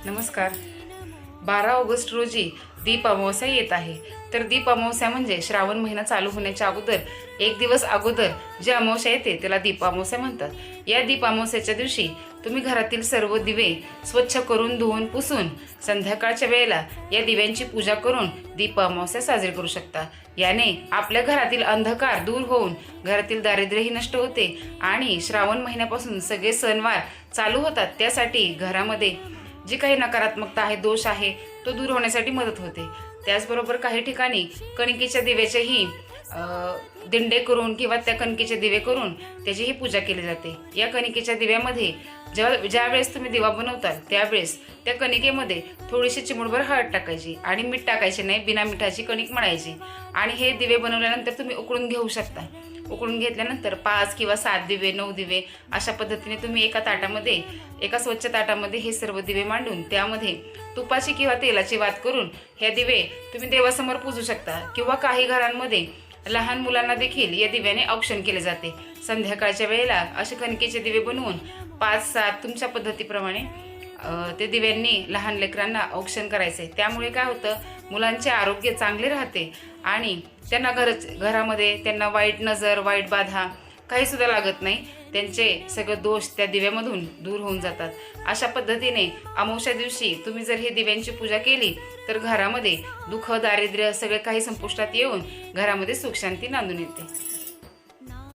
नमस्कार. 12 ऑगस्ट रोजी दीप अमावस्या येत आहे. तर दीप अमावस्या म्हणजे श्रावण महिना चालू होण्याच्या अगोदर एक दिवस अगोदर जी अमावस्या येते त्याला दीप अमावस्या म्हणतात. या दीप अमावस्याच्या दिवशी तुम्ही घरातील सर्व दिवे स्वच्छ करून धुवून पुसून संध्याकाळच्या वेळेला या दिव्यांची पूजा करून दीप अमावस्या साजरी करू शकता. याने आपल्या घरातील अंधकार दूर होऊन घरातील दारिद्र्यही नष्ट होते आणि श्रावण महिन्यापासून सगळे सणवार चालू होतात. त्यासाठी घरामध्ये जी काही नकारात्मकता आहे, दोष आहे, तो दूर होण्यासाठी मदत होते. त्याचबरोबर काही ठिकाणी कणकेच्या दिव्याचेही दिंडे करून किंवा त्या कणकेचे दिवे करून त्याचीही पूजा केली जाते. या कणकेच्या दिव्यामध्ये ज्या वेळेस तुम्ही दिवा बनवता त्यावेळेस त्या कणिकेमध्ये थोडीशी चिमूटभर हळद टाकायची आणि मीठ टाकायचे नाही, बिना मिठाची कणिक मळायची आणि हे दिवे बनवल्यानंतर तुम्ही उकळून घेऊ शकता. उकळून घेतल्यानंतर 5 किंवा 7 दिवे, 9 दिवे अशा पद्धतीने तुम्ही एका स्वच्छ ताटामध्ये हे सर्व दिवे मांडून त्यामध्ये तुपाची किंवा तेलाची वात करून हे दिवे तुम्ही देवासमोर पूजू शकता. किंवा काही घरांमध्ये लहान मुलांना देखील या दिव्याने औक्षण केले जाते. संध्याकाळच्या वेळेला असे कणकेचे दिवे बनवून 5-7 तुमच्या पद्धतीप्रमाणे ते दिव्यांनी लहान लेकरांना औक्षण करायचे. त्यामुळे काय होतं, मुलांचे आरोग्य चांगले राहते आणि त्यांना घरामध्ये त्यांना वाईट नजर, वाईट बाधा काही सुद्धा लागत नाही. त्यांचे सगळे दोष त्या दिव्यामधून दूर होऊन जातात. अशा पद्धतीने अमावस्या दिवशी तुम्ही जर हे दिव्यांची पूजा केली तर घरामध्ये दुःख, दारिद्र्य सगळे काही संपुष्टात येऊन घरामध्ये सुखशांती नांदून येते.